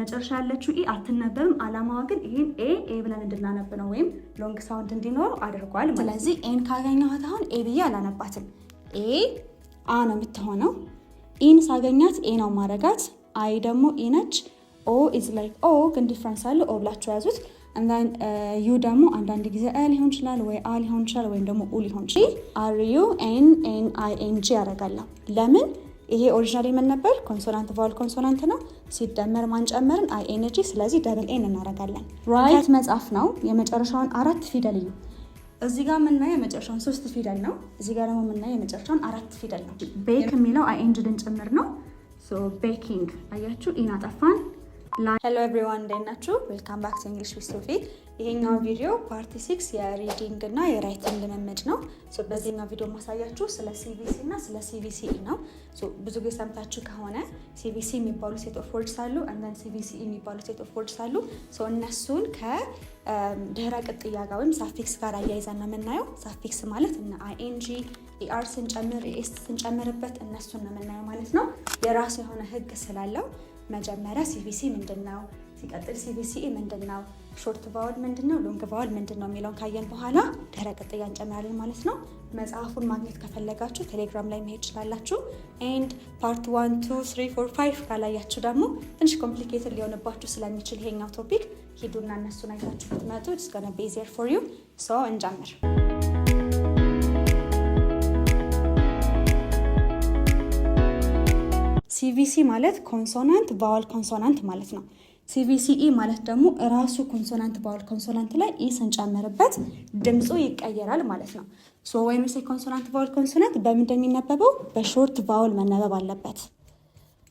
መጨረሻ ያለችው ኢ አትነበብም። አላማዋ ግን ይሄን ኤ ብለን እንድናነብ ነው ወይም ሎንግ ሳውንድ እንዲኖረው አድርጓል ማለት ነው። ስለዚህ ኤን ካገኘኋት አሁን ኤ ብዬ አላነባትም። ኤ አ ነው የምትሆነው። ኢን ሳገኛት ኤ ነው ማረጋት። አይ ደግሞ ኢ ነች። ኦ ኢዝ ላይክ ኦ ግን ዲፍረንስ አለ። ኦ ብላችሁ ያዙት። and ዩ ደግሞ አንዳንድ ጊዜ አ ሊሆን ይችላል ወይ አ ሊሆን ይችላል ወይም ደግሞ ኡ ሊሆን ይችላል። አር ዩ ኤን ኤን አይ ኤን ጂ ያደርጋለሁ። ለምን ይሄ ኦሪጂናሊ ምን ነበር? ኮንሶናንት ቫወል ኮንሶናንት ነው። ሲደመር ማን ጨመርን? አይ ኤን ጂ። ስለዚህ ደብል ኤን እናደርጋለን። ራይት መጻፍ ነው። የመጨረሻውን 4 ፊደል እዩ። እዚህ ጋር የምናየው የመጨረሻውን 3 ፊደል ነው። እዚህ ጋር ደግሞ የምናየው የመጨረሻውን 4 ፊደል ነው። ቤክ የሚለው አይ ኤን ጂ ድንጭምር ነው። ሶ ቤኪንግ አያችሁ። ኢና ጠፋን። ሄሎ ኤቭሪዋን እንዴት ናችሁ? ዌልካም ባክ ቱ እንግሊሽ ዊዝ ሶፊ። ይሄኛው ቪዲዮ ፓርቲ 6 የሪዲንግ እና የራይቲንግ ልምምድ ነው። ሶ በዚህኛው ቪዲዮ ማሳያችሁ ስለ ሲቪሲ እና ስለ ሲቪሲኢ ነው። ሶ ብዙ ጊዜ ሰምታችሁ ከሆነ ሲቪሲ የሚባሉ ሴት ኦፍ ወርድስ አሉ እና ሲቪሲኢ የሚባሉ ሴት ኦፍ ወርድስ አሉ። ሶ እነሱን ከድህረ ቅጥያ ጋር ወይም ሳፊክስ ጋር አያይዘን ነው የምናየው። ሳፊክስ ማለት እና አይኤንጂ ኢአር ስንጨምር ኤስ ስንጨምርበት እነሱን ነው የምናየው ማለት ነው። የራሱ የሆነ ህግ ስላለው መጀመሪያ ሲቪሲ ምንድነው፣ ሲቀጥል ሲቪሲኢ ምንድነው፣ ሾርት ቫወል ምንድነው፣ ሎንግ ቫወል ምንድነው የሚለውን ካየን በኋላ ድህረ ቅጥያ እንጨምራለን ማለት ነው። መጽሐፉን ማግኘት ከፈለጋችሁ ቴሌግራም ላይ መሄድ ትችላላችሁ። ኤንድ ፓርት 1 2 3 4 5 ካላያችሁ ደግሞ ትንሽ ኮምፕሊኬትድ ሊሆንባችሁ ስለሚችል ይሄኛው ቶፒክ ሂዱና እነሱን አይታችሁ ብትመጡ it's gonna be easier for you። ሶ እንጀምር። ሲቪሲ ማለት ኮንሶናንት ቫወል ኮንሶናንት ማለት ነው። ሲቪሲኢ ማለት ደግሞ እራሱ ኮንሶናንት ቫወል ኮንሶናንት ላይ ኢ ስንጨምርበት ድምፁ ይቀየራል ማለት ነው። ሶ ወይም ኮንሶናንት ቫወል ኮንሶናንት በምን እንደሚነበበው በሾርት ቫወል መነበብ አለበት።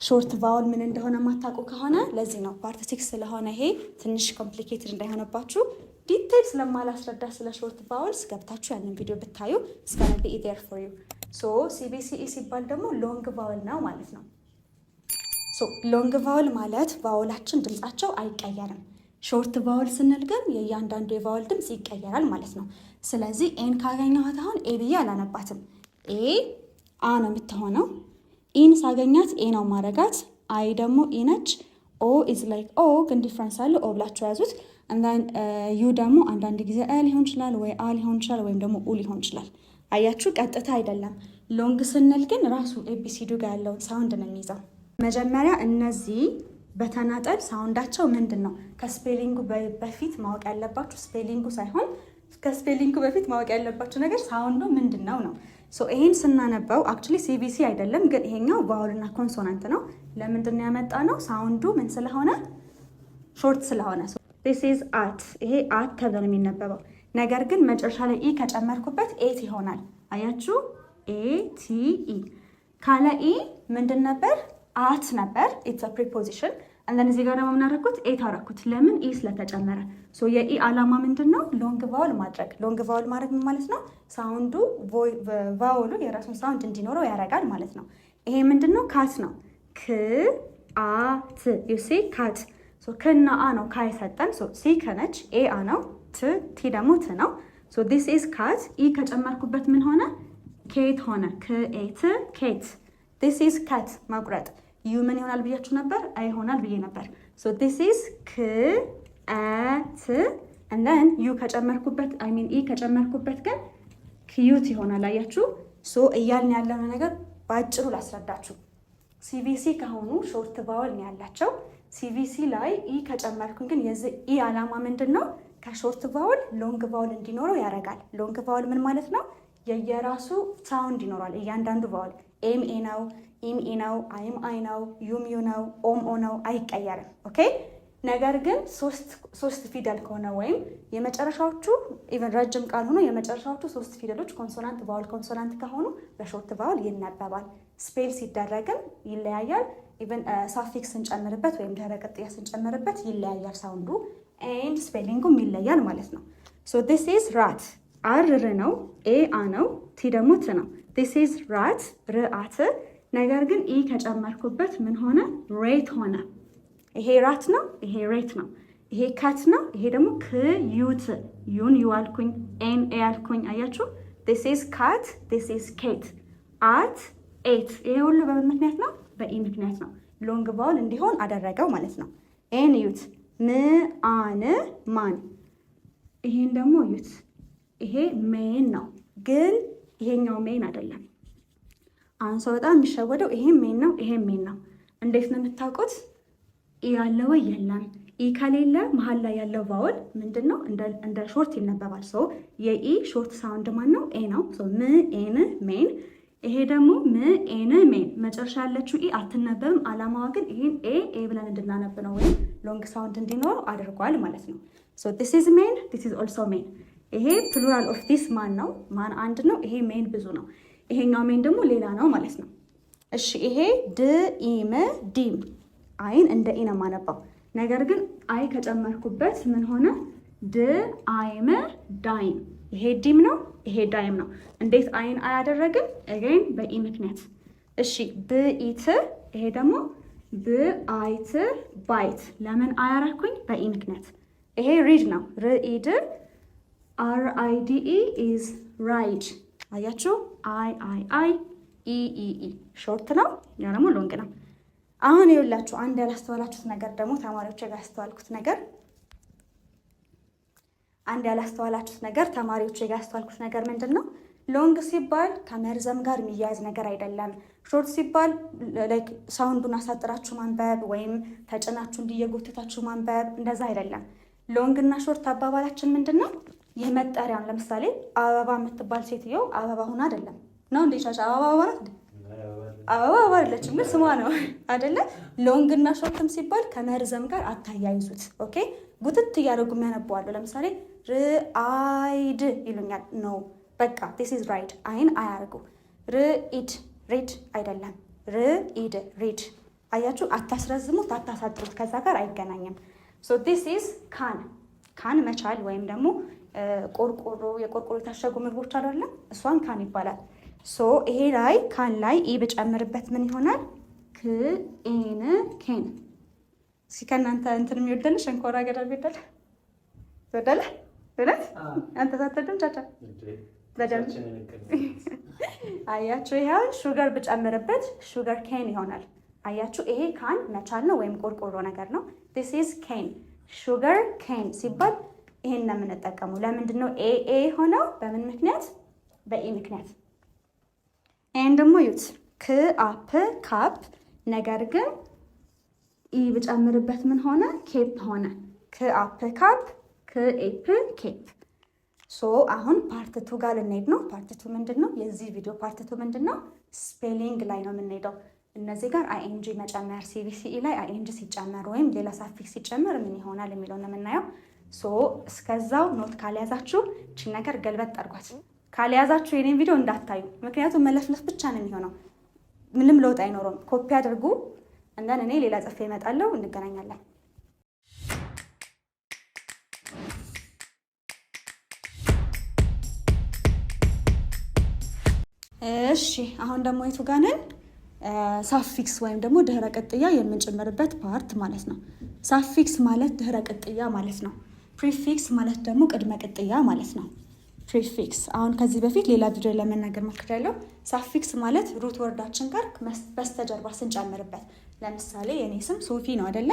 ሾርት ቫወል ምን እንደሆነ ማታውቁ ከሆነ ለዚህ ነው ፓርት 6 ስለሆነ ይሄ ትንሽ ኮምፕሊኬትድ እንዳይሆነባችሁ ዲቴል ስለማላስረዳ ስለ ሾርት ቫወልስ ገብታችሁ ያንን ቪዲዮ ብታዩ it's gonna be easier for you። ሶ ሲቪሲኢ ሲባል ደግሞ ሎንግ ቫወል ነው ማለት ነው። ሎንግ ቫወል ማለት ቫወላችን ድምጻቸው አይቀየርም። ሾርት ቫወል ስንል ግን የእያንዳንዱ የቫወል ድምጽ ይቀየራል ማለት ነው። ስለዚህ ኤን ካገኘኋት አሁን ኤ ብዬ አላነባትም። ኤ አ ነው የምትሆነው። ኢን ሳገኛት ኤ ነው ማረጋት። አይ ደግሞ ኢ ነች። ኦ ኢዝ ላይክ ኦ ግን ዲፍረንስ አለ። ኦ ብላችሁ ያዙት። ዩ ደግሞ አንዳንድ ጊዜ አ ሊሆን ይችላል ወይ አ ሊሆን ይችላል ወይም ደግሞ ኡ ሊሆን ይችላል። አያችሁ፣ ቀጥታ አይደለም። ሎንግ ስንል ግን ራሱ ኤቢሲዲ ጋር ያለውን ሳውንድ ነው የሚይዘው። መጀመሪያ እነዚህ በተናጠል ሳውንዳቸው ምንድን ነው ከስፔሊንጉ በፊት ማወቅ ያለባችሁ፣ ስፔሊንጉ ሳይሆን ከስፔሊንጉ በፊት ማወቅ ያለባችሁ ነገር ሳውንዱ ምንድን ነው ነው። ሶ ይሄን ስናነበው አክቹሊ ሲቪሲ አይደለም፣ ግን ይሄኛው ቫወል እና ኮንሶናንት ነው። ለምንድን ነው ያመጣ ነው? ሳውንዱ ምን ስለሆነ ሾርት ስለሆነ። this is at ይሄ አት ተብሎ ነው የሚነበበው። ነገር ግን መጨረሻ ላይ ኢ ከጨመርኩበት ኤት ይሆናል። አያችሁ፣ ኤ ቲ ኢ ካለ ኢ ምንድን ነበር? አት ነበር። ኢትስ አ ፕሪፖዚሽን and then እዚህ ጋር ደግሞ ምን አደረኩት? ኤት አደረኩት። ለምን? ኢ ስለተጨመረ። ሶ የኢ አላማ ምንድነው? ሎንግ ቫወል ማድረግ። ሎንግ ቫወል ማድረግ ምን ማለት ነው? ሳውንዱ ቫወሉ የራሱን ሳውንድ እንዲኖረው ያደርጋል ማለት ነው። ይሄ ምንድነው? ካት ነው። ክ አ ት ዩ ሲ ካት። ሶ ከና አ ነው ካይ ሰጠን። ሶ ሲ ከነች፣ ኤ አ ነው፣ ቲ ደግሞ ት ነው። ሶ this is cat። ኢ ከጨመርኩበት ምን ሆነ? ኬት ሆነ። ክ ኤ ት ኬት። this is cat መቁረጥ። ዩ ምን ይሆናል ብያችሁ ነበር? አይ ይሆናል ብዬ ነበር። ሶ this is ክ አ ት and then ዩ ከጨመርኩበት ኢ ከጨመርኩበት ግን ክዩት ይሆናል። አያችሁ። ሶ እያልን ያለው ነገር ባጭሩ ላስረዳችሁ። ሲቪሲ ከሆኑ ሾርት ቫወል ነው ያላቸው። ሲቪሲ ላይ ኢ ከጨመርኩኝ ግን የዚህ ኢ አላማ ምንድን ነው? ከሾርት ቫወል ሎንግ ቫወል እንዲኖረው ያደርጋል። ሎንግ ቫወል ምን ማለት ነው? የየራሱ ሳውንድ ይኖራል። እያንዳንዱ ቫወል ኤም ኤ ነው፣ ኢም ኢ ነው፣ አይም አይ ነው፣ ዩም ዩ ነው፣ ኦም ኦ ነው፣ አይቀየርም። ኦኬ። ነገር ግን ሶስት ፊደል ከሆነ ወይም የመጨረሻዎቹ ኢቨን ረጅም ቃል ሆኖ የመጨረሻዎቹ 3 ፊደሎች ኮንሶናንት ቫወል ኮንሶናንት ከሆኑ በሾርት ቫወል ይነበባል። ስፔል ሲደረግም ይለያያል። ኢቨን ሳፊክስ ስንጨምርበት ወይም ድህረ ቅጥያ ስንጨምርበት ይለያያል ሳውንዱ ኤንድ ስፔሊንጉም ይለያል ማለት ነው። ሶ this is ራት። አር ር ነው፣ ኤ አ ነው፣ ቲ ደግሞ ት ነው። this is ራት ርአት። ነገር ግን ኢ ከጨመርኩበት ምን ሆነ? ሬት ሆነ። ይሄ ራት ነው፣ ይሄ ሬት ነው። ይሄ ካት ነው፣ ይሄ ደግሞ ክዩት። ዩን ዩ አልኩኝ፣ ኤን ኤ አልኩኝ። አያችሁ። this is cat፣ this is ኬት። አት ኤት። ይሄ ሁሉ በምን ምክንያት ነው? በኢ ምክንያት ነው። ሎንግ ቫወል እንዲሆን አደረገው ማለት ነው። ኤን እዩት። ምአን ማን። ይሄን ደግሞ እዩት። ይሄ ሜን ነው፣ ግን ይሄኛው ሜን አይደለም። አሁን ሰው በጣም የሚሸወደው ይሄም ሜን ነው፣ ይሄም ሜን ነው። እንዴት ነው የምታውቁት? ኢ ያለ ወይ የለም። ኢ ከሌለ መሀል ላይ ያለው ቫውል ምንድን ነው? እንደ ሾርት ይነበባል። ሶ የኢ ሾርት ሳውንድ ማን ነው? ኤ ነው። ሶ ም ኤን ሜን። ይሄ ደግሞ ም ኤን ሜን። መጨረሻ ያለችው ኢ አትነበብም። አላማዋ ግን ይሄን ኤ ብለን እንድናነብ ነው፣ ወይም ሎንግ ሳውንድ እንዲኖረው አድርጓል ማለት ነው። ሶ ዲስ ኢዝ ሜን፣ ዲስ ኢዝ ኦልሶ ሜን። ይሄ ፕሉራል ኦፍ ዲስ ማን ነው? ማን አንድ ነው። ይሄ ሜን ብዙ ነው። ይሄኛው ሜን ደግሞ ሌላ ነው ማለት ነው። እሺ ይሄ ድ ኢም ዲም። አይን እንደ ኢ ነው የማነባው። ነገር ግን አይ ከጨመርኩበት ምን ሆነ? ድ አይም ዳይም። ይሄ ዲም ነው፣ ይሄ ዳይም ነው። እንዴት አይን አያደረግም? አገን በኢ ምክንያት። እሺ ብኢት። ይሄ ደግሞ ብአይት ባይት። ለምን አያረኩኝ? በኢ ምክንያት። ይሄ ሪድ ነው። ርኢድ RIDE ኢዝ ራይድ። አያችሁ? አይ ኢ ሾርት ነው፣ ያ ደግሞ ሎንግ ነው። አሁን ይኸውላችሁ አንድ ያላስተዋላችሁት ነገር ደግሞ ተማሪዎች ጋር ያስተዋልኩት ነገር ምንድን ነው? ሎንግ ሲባል ከመርዘም ጋር የሚያያዝ ነገር አይደለም። ሾርት ሲባል ላይክ ሳውንዱን አሳጥራችሁ ማንበብ ወይም ተጭናችሁ እንዲየጎተታችሁ ማንበብ እንደዛ አይደለም። ሎንግ እና ሾርት አባባላችን ምንድን ነው? የመጠሪያውን ለምሳሌ አበባ የምትባል ሴትዮ አበባ ሁና አይደለም ነው እንዴ? ቻቻ አበባ ማለት አበባ አይደለችም፣ ግን ስሟ ነው አይደለ? ሎንግ እና ሾርትም ሲባል ከመርዘም ጋር አታያይዙት። ኦኬ ጉትት እያደረጉ የሚያነቧዋለሁ። ለምሳሌ ርአይድ ይሉኛል። ነው በቃ ዲስ ኢዝ ራይድ። አይን አያርጉ። ርኢድ ሪድ አይደለም፣ ርኢድ ሪድ። አያችሁ? አታስረዝሙት፣ አታሳጥሩት፣ ከዛ ጋር አይገናኝም። ሶ ዲስ ኢዝ ካን መቻል ወይም ደግሞ የቆርቆሮ የታሸጉ ምግቦች አይደለም፣ እሷን ካን ይባላል። ሶ ይሄ ላይ ካን ላይ ኢ ብጨምርበት ምን ይሆናል? ክኤን ኬን። እስኪ ከእናንተ እንትን የሚወደል ሸንኮራ አገዳ የሚወደል ወደለ እውነት አንተ ሳትወድም ቻቻ በደምብ አያችሁ። ይሄውን ሹገር ብጨምርበት ሹገር ኬን ይሆናል። አያችሁ? ይሄ ካን መቻል ነው ወይም ቆርቆሮ ነገር ነው። ዲስ ኢዝ ኬን። ሹገር ኬን ሲባል ይሄን ነው የምንጠቀመው። ለምንድን ነው ኤ ሆነው? በምን ምክንያት? በኢ ምክንያት። ይሄን ደግሞ ዩት ክአፕ ካፕ። ነገር ግን ኢ ብጨምርበት ምን ሆነ? ኬፕ ሆነ። ክአፕ ካፕ፣ ክኤፕ ኬፕ። ሶ አሁን ፓርት 2 ጋር ልንሄድ ነው። ፓርት 2 ምንድን ነው? የዚህ ቪዲዮ ፓርት 2 ምንድን ነው? ስፔሊንግ ላይ ነው የምንሄደው። እነዚህ ጋር አይኤንጂ መጨመር፣ ሲቪሲኢ ላይ አይኤንጂ ሲጨመር ወይም ሌላ ሳፊክስ ሲጨመር ምን ይሆናል የሚለውን ነው የምናየው። ሶ እስከዛው ኖት ካልያዛችሁ እቺን ነገር ገልበጥ አድርጓት። ካልያዛችሁ የኔን ቪዲዮ እንዳታዩ፣ ምክንያቱም መለፍለፍ ብቻ ነው የሚሆነው፣ ምንም ለውጥ አይኖረውም። ኮፒ አድርጉ፣ እንደን እኔ ሌላ ጽፌ እመጣለሁ። እንገናኛለን። እሺ አሁን ደግሞ የቱ ጋር ነን? ሳፊክስ ወይም ደግሞ ድህረ ቅጥያ የምንጨምርበት ፓርት ማለት ነው። ሳፊክስ ማለት ድህረ ቅጥያ ማለት ነው። ፕሪፊክስ ማለት ደግሞ ቅድመ ቅጥያ ማለት ነው። ፕሪፊክስ አሁን ከዚህ በፊት ሌላ ቪዲዮ ለመናገር ሞክሬያለሁ። ሳፊክስ ማለት ሩት ወርዳችን ጋር በስተጀርባ ስንጨምርበት፣ ለምሳሌ የኔ ስም ሶፊ ነው አይደለ?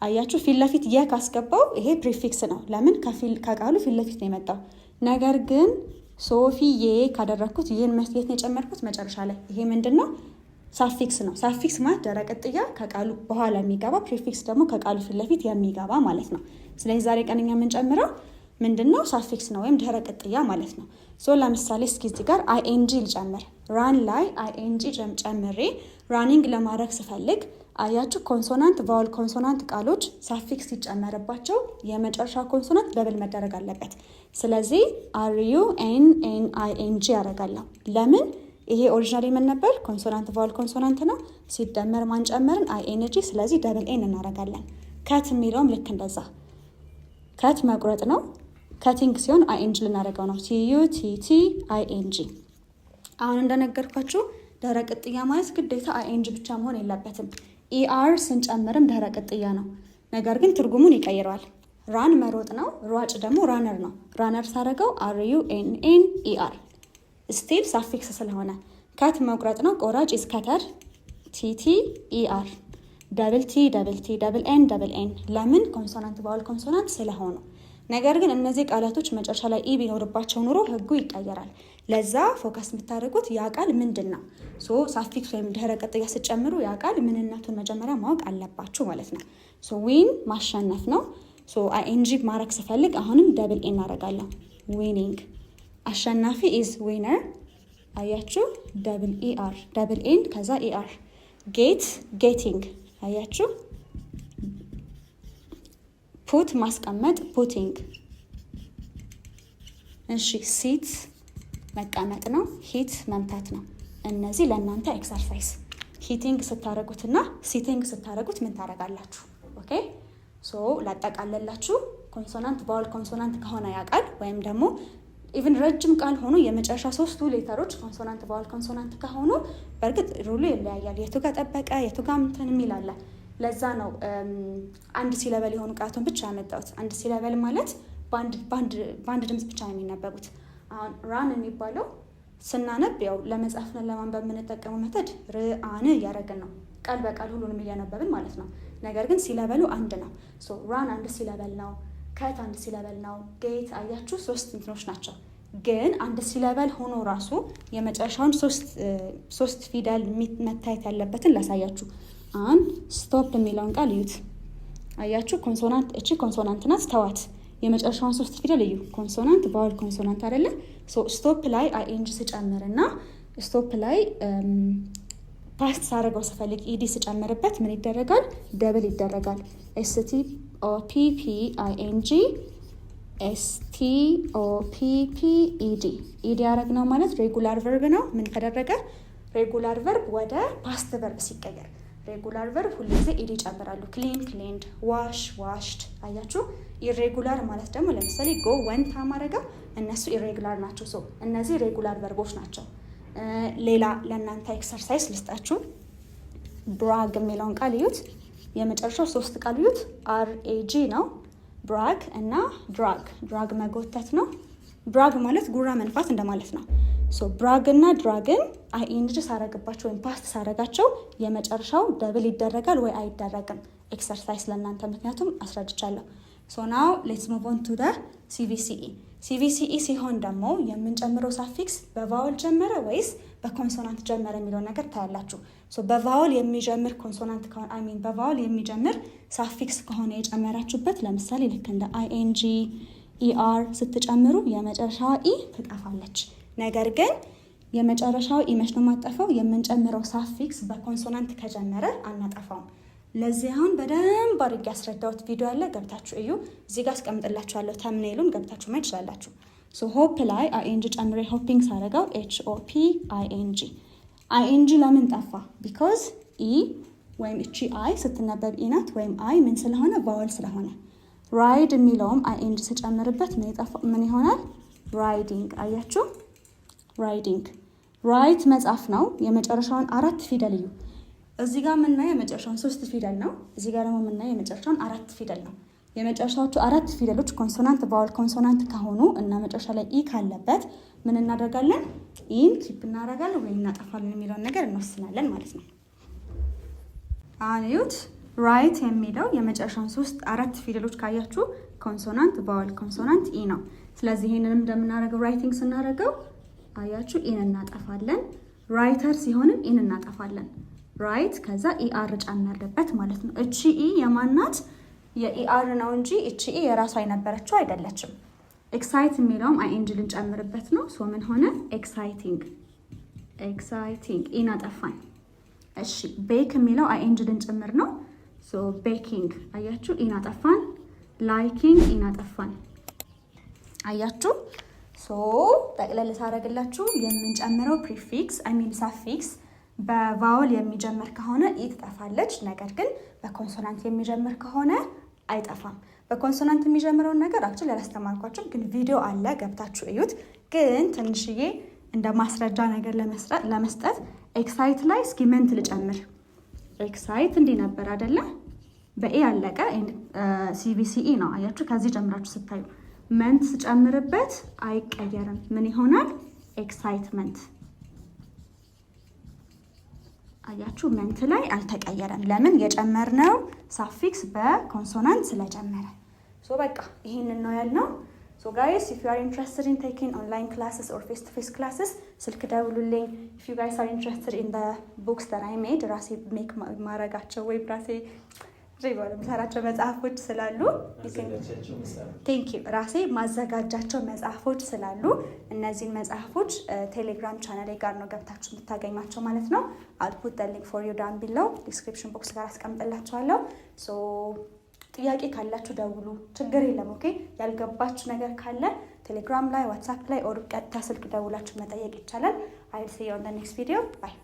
አያችሁ? ፊት ለፊት የ ካስገባው ይሄ ፕሪፊክስ ነው። ለምን? ከቃሉ ፊት ለፊት ነው የመጣው። ነገር ግን ሶፊዬ ካደረግኩት ይህን መስየት ነው የጨመርኩት መጨረሻ ላይ። ይሄ ምንድን ነው? ሳፊክስ ነው። ሳፊክስ ማለት ድህረ ቅጥያ ከቃሉ በኋላ የሚገባ፣ ፕሪፊክስ ደግሞ ከቃሉ ፊት ለፊት የሚገባ ማለት ነው። ስለዚህ ዛሬ ቀንኛ የምንጨምረው ምንድን ነው? ሳፊክስ ነው ወይም ድህረ ቅጥያ ማለት ነው። ሶ ለምሳሌ እስኪ እዚህ ጋር አይኤንጂ ልጨምር። ራን ላይ አይኤንጂ ጨምሬ ራኒንግ ለማድረግ ስፈልግ አያችሁ፣ ኮንሶናንት ቫውል ኮንሶናንት ቃሎች ሳፊክስ ሲጨመርባቸው የመጨረሻ ኮንሶናንት ደብል መደረግ አለበት። ስለዚህ አርዩ ኤን አይኤንጂ ያደርጋለሁ። ለምን? ይሄ ኦሪጂናል ምን ነበር? ኮንሶናንት ቫውል ኮንሶናንት ነው። ሲደመር ማንጨመርን አይኤንጂ፣ ስለዚህ ደብል ኤን እናደርጋለን። ከት የሚለውም ልክ እንደዛ ከት መቁረጥ ነው። ከቲንግ ሲሆን አይኤንጂ ልናደርገው ነው። ቲዩቲቲ አይኤንጂ። አሁን እንደነገርኳችሁ ድህረ ቅጥያ ማለት ግዴታ አይኤንጂ ብቻ መሆን የለበትም። ኢአር ስንጨምርም ድህረ ቅጥያ ነው። ነገር ግን ትርጉሙን ይቀይረዋል። ራን መሮጥ ነው። ሯጭ ደግሞ ራነር ነው። ራነር ሳደርገው አርዩ ኤን ኢአር ስቲል ሳፊክስ ስለሆነ። ከት መቁረጥ ነው። ቆራጭ ኢዝ ከተር ቲቲ ኢአር። ደብል ቲ ደብል ቲ፣ ደብል ኤን ደብል ኤን። ለምን? ኮንሶናንት ቫወል ኮንሶናንት ስለሆኑ። ነገር ግን እነዚህ ቃላቶች መጨረሻ ላይ ኢ ቢኖርባቸው ኑሮ ህጉ ይቀየራል። ለዛ ፎከስ የምታደርጉት ያ ቃል ምንድን ነው። ሳፊክስ ወይም ድህረ ቅጥያ ስጨምሩ ያ ቃል ምንነቱን መጀመሪያ ማወቅ አለባችሁ ማለት ነው። ዊን ማሸነፍ ነው። አይኤንጂ ማድረግ ስፈልግ አሁንም ደብል ኤን እናደርጋለሁ። ዊኒንግ አሸናፊ ኢዝ ዊነር። አያችሁ? ደብል ኢአር ደብል ኤን ከዛ ኢአር። ጌት ጌቲንግ። አያችሁ? ፑት ማስቀመጥ ፑቲንግ። እሺ ሲት መቀመጥ ነው። ሂት መምታት ነው። እነዚህ ለእናንተ ኤክሰርሳይዝ። ሂቲንግ ስታደርጉትና ሲቲንግ ስታደርጉት ምን ታደርጋላችሁ? ኦኬ ላጠቃለላችሁ። ኮንሶናንት ቫወል ኮንሶናንት ከሆነ ያቃል ወይም ደግሞ ኢቭን ረጅም ቃል ሆኖ የመጨረሻ 3ቱ ሌተሮች ኮንሶናንት ቫወል ኮንሶናንት ከሆኑ በእርግጥ ሩሉ ይለያያል። የቱ ጋር ጠበቀ የቱ ጋር እንትን የሚል አለ። ለዛ ነው አንድ ሲለበል የሆኑ ቃላቶችን ብቻ ያመጣሁት። አንድ ሲለበል ማለት በአንድ ድምፅ ብቻ ነው የሚነበቡት። አሁን ራን የሚባለው ስናነብ ያው ለመጻፍና ለማንበብ የምንጠቀመው መተድ ርአን እያደረግን ነው፣ ቃል በቃል ሁሉንም እያነበብን ማለት ነው። ነገር ግን ሲለበሉ አንድ ነው። ራን አንድ ሲለበል ነው። ከት አንድ ሲለበል ነው። ጌት አያችሁ 3 እንትኖች ናቸው። ግን አንድ ሲለበል ሆኖ ራሱ የመጨረሻውን 3 ፊደል መታየት ያለበትን ላሳያችሁ። ስቶፕ የሚለውን ቃል እዩት። አያችሁ? ኮንሶናንት እቺ ኮንሶናንት ናት። ተዋት። የመጨረሻውን 3 ፊደል እዩ። ኮንሶናንት ቫወል ኮንሶናንት አይደለ? ስቶፕ ላይ አይኤንጂ ስጨምርና ስቶፕ ላይ ፓስት ሳደርገው ስፈልግ ኢዲ ስጨምርበት ምን ይደረጋል? ደብል ይደረጋል። ኤስቲ ኦፒፒ አይኤንጂ ኤስቲ ኦፒፒ ኢዲ። ኢዲ ያደረግነው ማለት ሬጉላር ቨርብ ነው። ምን ተደረገ? ሬጉላር ቨርብ ወደ ፓስት ቨርብ ሲቀየር ሬጉላር ቨርብ ሁልጊዜ ኢዲ ይጨምራሉ። ክሊን ክሊንድ፣ ዋሽ ዋሽድ። አያችሁ? ኢሬጉላር ማለት ደግሞ ለምሳሌ ጎ ወንት አማረጋ እነሱ ኢሬጉላር ናቸው። እነዚህ ሬጉላር ቨርቦች ናቸው። ሌላ ለእናንተ ኤክሰርሳይዝ ልስጣችሁ። ብራግ የሚለውን ቃል እዩት። የመጨረሻው 3 ቃል እዩት። አርኤጂ ነው። ብራግ እና ድራግ። ድራግ መጎተት ነው። ብራግ ማለት ጉራ መንፋት እንደማለት ነው። ብራግ እና ድራግን አይኤንጂ ሳረግባቸው ወይም ፓስት ሳረጋቸው የመጨረሻው ደብል ይደረጋል ወይ አይደረግም? ኤክሰርሳይዝ ለእናንተ ምክንያቱም አስረድቻለሁ። ናው ሌትስ ሙቭ ኦን ቱ ሲቪሲኢ። ሲቪሲኢ ሲሆን ደግሞ የምንጨምረው ሳፊክስ በቫወል ጀመረ ወይስ በኮንሶናንት ጀመረ የሚለው ነገር ታያላችሁ። በቫወል የሚጀምር ኮንሶናንት ከሆነ በቫወል የሚጀምር ሳፊክስ ከሆነ የጨመራችሁበት ለምሳሌ ልክ እንደ አይኤንጂ ኢአር ስትጨምሩ የመጨረሻዋ ኢ ትጠፋለች። ነገር ግን የመጨረሻው ኢ መች ነው የማጠፋው? የምንጨምረው ሳፊክስ በኮንሶናንት ከጀመረ አናጠፋውም። ለዚህ አሁን በደንብ አድርጌ ያስረዳሁት ቪዲዮ አለ፣ ገብታችሁ እዩ። እዚህ ጋር አስቀምጥላችኋለሁ። ተምኔሉን ገብታችሁ ማየት ትችላላችሁ። ሆፕ ላይ አይኤንጂ ጨምሬ ሆፒንግ ሳደርገው ኤችኦፒ አይኤንጂ። አይኤንጂ ለምን ጠፋ? ቢኮዝ ኢ ወይም እቺ አይ ስትነበብ ኢ ናት፣ ወይም አይ ምን ስለሆነ ቫወል ስለሆነ። ራይድ የሚለውም አይኤንጂ ስጨምርበት ምን ይሆናል? ራይዲንግ። አያችሁ? ራይዲንግ። ራይት መጻፍ ነው። የመጨረሻውን 4 ፊደል እዩ። እዚህ ጋር የምናየው የመጨረሻውን 3 ፊደል ነው። እዚህ ጋር ደግሞ የምናየው የመጨረሻውን 4 ፊደል ነው። የመጨረሻዎቹ 4 ፊደሎች ኮንሶናንት ቫወል ኮንሶናንት ከሆኑ እና መጨረሻ ላይ ኢ ካለበት ምን እናደርጋለን? ኢን ኪፕ እናደርጋለን ወይ እናጠፋለን የሚለውን ነገር እንወስናለን ማለት ነው። አዩት? ራይት የሚለው የመጨረሻውን 4 ፊደሎች ካያችሁ ኮንሶናንት ቫወል ኮንሶናንት ኢ ነው። ስለዚህ ይሄንንም እንደምናደርገው ራይቲንግ ስናደርገው አያችሁ ኢን እናጠፋለን። ራይተር ሲሆንም ኢን እናጠፋለን። ራይት ከዛ ኢአር ጨመርበት ማለት ነው። እቺ ኢ የማናት? የኢአር ነው እንጂ እቺ ኢ የራሷ የነበረችው አይደለችም። ኤክሳይት የሚለውም አይኤንጂ ልንጨምርበት ነው። ምን ሆነ? ኤክሳይቲንግ። ኤክሳይቲንግ ኢን አጠፋን። እሺ ቤክ የሚለው አይኤንጂ ልንጨምር ነው። ቤኪንግ። አያችሁ ኢን አጠፋን። ላይኪንግ ኢን አጠፋን። አያችሁ? ጠቅለል ሳደርግላችሁ የምንጨምረው ፕሪፊክስ ሳፊክስ በቫወል የሚጀምር ከሆነ ኢ ትጠፋለች። ነገር ግን በኮንሶናንት የሚጀምር ከሆነ አይጠፋም። በኮንሶናንት የሚጀምረውን ነገር አክቹዋሊ ያላስተማርኳችሁ ግን ቪዲዮ አለ፣ ገብታችሁ እዩት። ግን ትንሽዬ እንደ ማስረጃ ነገር ለመስጠት ኤክሳይት ላይ እስኪ መንት ልጨምር። ኤክሳይት እንዲህ ነበር አይደለ? በኤ ያለቀ ሲቪሲኢ ነው። አያችሁ? ከዚህ ጀምራችሁ ስታዩ መንት ስጨምርበት አይቀየርም። ምን ይሆናል? ኤክሳይትመንት። ላሳያችሁ። መንት ላይ አልተቀየረም። ለምን? የጨመርነው ሳፊክስ በኮንሶናንት ስለጨመረ። ሶ በቃ ይሄንን ነው ያልነው። ሶ ጋይስ if you are interested in taking online classes or face to face classes ስልክ ደውሉልኝ። if you guys are interested in the books that I made ራሴ ሜክ ማረጋቸው ወይ ራሴ ሰራቸው መጽሐፎች ስላሉ ቴንክ ዩ ራሴ ማዘጋጃቸው መጽሐፎች ስላሉ እነዚህን መጽሐፎች ቴሌግራም ቻናሌ ጋር ነው ገብታችሁ የምታገኟቸው ማለት ነው። I'll put the link for you down below description box ጋር አስቀምጥላችኋለሁ። ሶ ጥያቄ ካላችሁ ደውሉ፣ ችግር የለም። ኦኬ ያልገባችሁ ነገር ካለ ቴሌግራም ላይ ዋትስአፕ ላይ ኦር ቀጥታ ስልክ ደውላችሁ መጠየቅ ይቻላል። I'll see you on the next video. Bye.